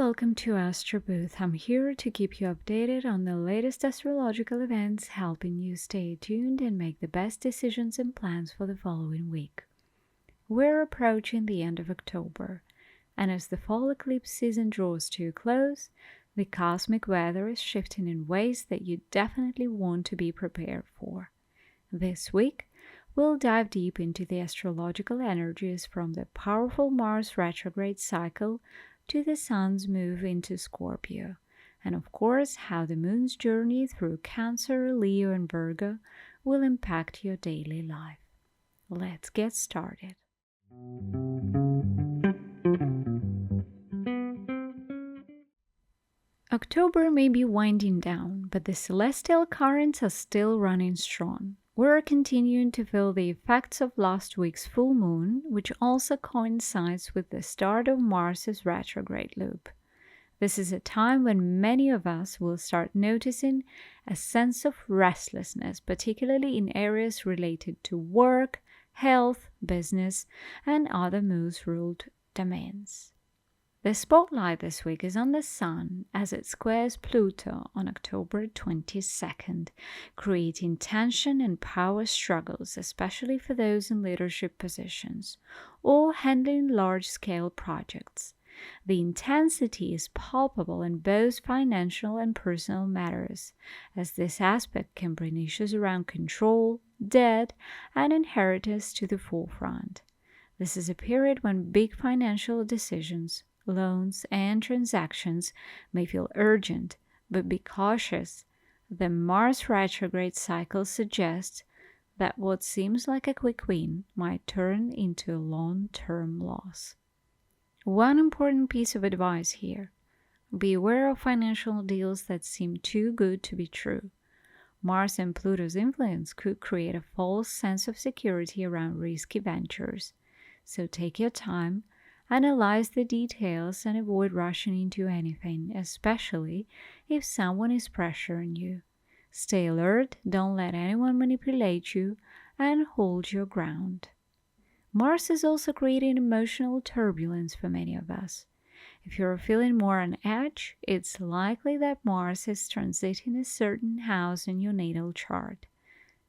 welcome to Astro Booth. I'm here to keep you updated on the latest astrological events, helping you stay tuned and make the best decisions and plans for the following week. We're approaching the end of October, and as the fall eclipse season draws to a close, the cosmic weather is shifting in ways that you definitely want to be prepared for. This week, we'll dive deep into the astrological energies from the powerful Mars retrograde cycle to the Sun's move into Scorpio, and of course how the Moon's journey through Cancer, Leo, and Virgo will impact your daily life. Let's get started. October may be winding down, but the celestial currents are still running strong. We're continuing to feel the effects of last week's full moon, which also coincides with the start of Mars's retrograde loop. This is a time when many of us will start noticing a sense of restlessness, particularly in areas related to work, health, business, and other moon-ruled domains. The spotlight this week is on the Sun as it squares Pluto on October 22nd, creating tension and power struggles, especially for those in leadership positions or handling large-scale projects. The intensity is palpable in both financial and personal matters, as this aspect can bring issues around control, debt, and inheritance to the forefront. This is a period when big financial decisions, loans, and transactions may feel urgent, but be cautious. The Mars retrograde cycle suggests that what seems like a quick win might turn into a long-term loss. One important piece of advice here: be aware of financial deals that seem too good to be true. Mars and Pluto's influence could create a false sense of security around risky ventures, so take your time, analyze the details, and avoid rushing into anything, especially if someone is pressuring you. Stay alert, don't let anyone manipulate you, and hold your ground. Mars is also creating emotional turbulence for many of us. If you're feeling more on edge, it's likely that Mars is transiting a certain house in your natal chart.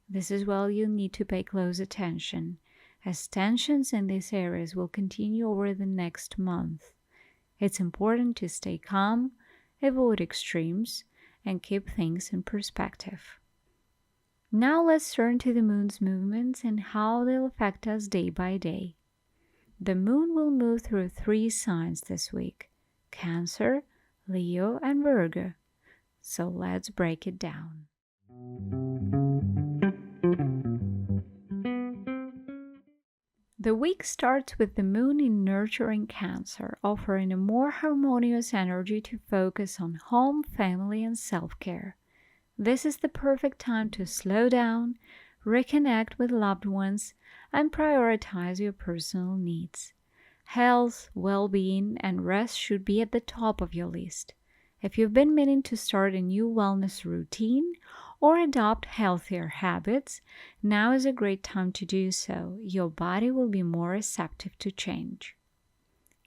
This is where you'll need to pay close attention, as tensions in these areas will continue over the next month. It's important to stay calm, avoid extremes, and keep things in perspective. Now let's turn to the Moon's movements and how they'll affect us day by day. The Moon will move through 3 signs this week: Cancer, Leo, and Virgo. So let's break it down. The week starts with the Moon in nurturing Cancer, offering a more harmonious energy to focus on home, family, and self-care. This is the perfect time to slow down, reconnect with loved ones, and prioritize your personal needs. Health, well-being, and rest should be at the top of your list. If you've been meaning to start a new wellness routine or adopt healthier habits, now is a great time to do so. Your body will be more receptive to change.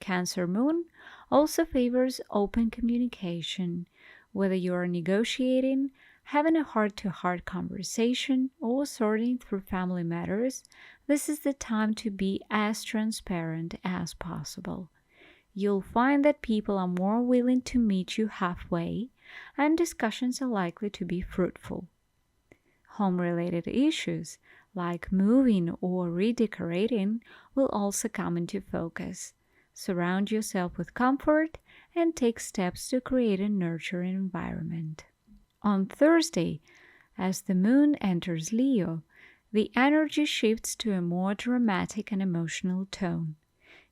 Cancer Moon also favors open communication. Whether you are negotiating, having a heart-to-heart conversation, or sorting through family matters, this is the time to be as transparent as possible. You'll find that people are more willing to meet you halfway, and discussions are likely to be fruitful. Home-related issues, like moving or redecorating, will also come into focus. Surround yourself with comfort and take steps to create a nurturing environment. On Thursday, as the Moon enters Leo, the energy shifts to a more dramatic and emotional tone.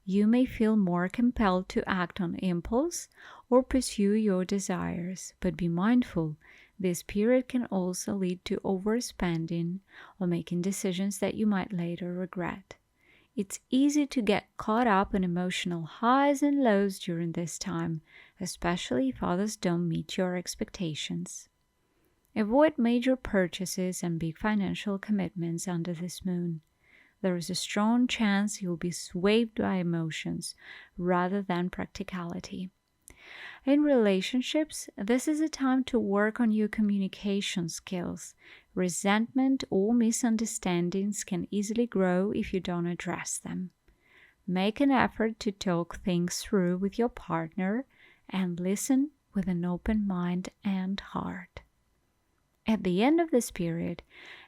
You may feel more compelled to act on impulse or pursue your desires, but be mindful, this period can also lead to overspending or making decisions that you might later regret. It's easy to get caught up in emotional highs and lows during this time, especially if others don't meet your expectations. Avoid major purchases and big financial commitments under this moon. There is a strong chance you'll be swayed by emotions rather than practicality. In relationships, this is a time to work on your communication skills. Resentment or misunderstandings can easily grow if you don't address them. Make an effort to talk things through with your partner and listen with an open mind and heart. At the end of this period,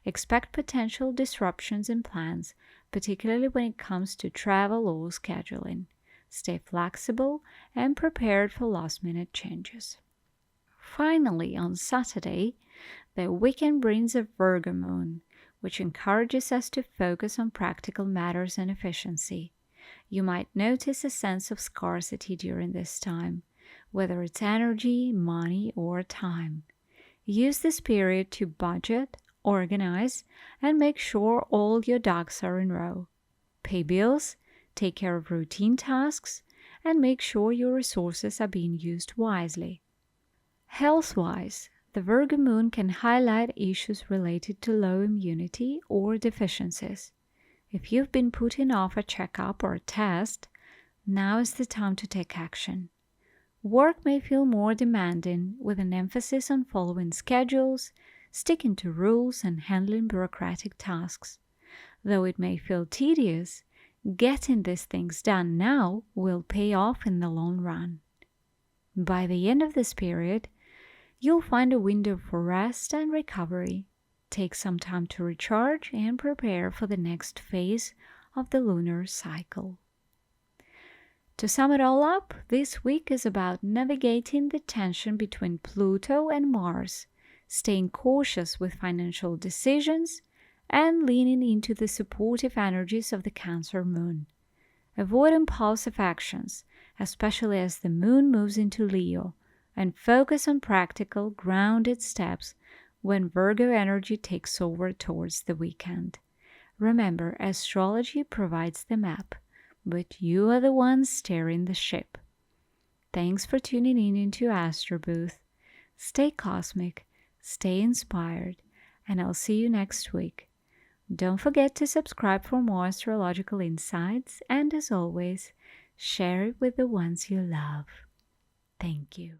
expect potential disruptions in plans, particularly when it comes to travel or scheduling. Stay flexible and prepared for last-minute changes. Finally, on Saturday, the weekend brings a Virgo moon, which encourages us to focus on practical matters and efficiency. You might notice a sense of scarcity during this time, whether it's energy, money, or time. Use this period to budget, organize, and make sure all your ducks are in a row. Pay bills, take care of routine tasks, and make sure your resources are being used wisely. Health-wise, the Virgo moon can highlight issues related to low immunity or deficiencies. If you've been putting off a checkup or a test, now is the time to take action. Work may feel more demanding, with an emphasis on following schedules, sticking to rules, and handling bureaucratic tasks. Though it may feel tedious, getting these things done now will pay off in the long run. By the end of this period, you'll find a window for rest and recovery. Take some time to recharge and prepare for the next phase of the lunar cycle. To sum it all up, this week is about navigating the tension between Pluto and Mars, staying cautious with financial decisions, and leaning into the supportive energies of the Cancer moon. Avoid impulsive actions, especially as the moon moves into Leo, and focus on practical, grounded steps when Virgo energy takes over towards the weekend. Remember, astrology provides the map, but you are the one steering the ship. Thanks for tuning in into Astro Booth. Stay cosmic, stay inspired, and I'll see you next week. Don't forget to subscribe for more astrological insights, and as always, share it with the ones you love. Thank you.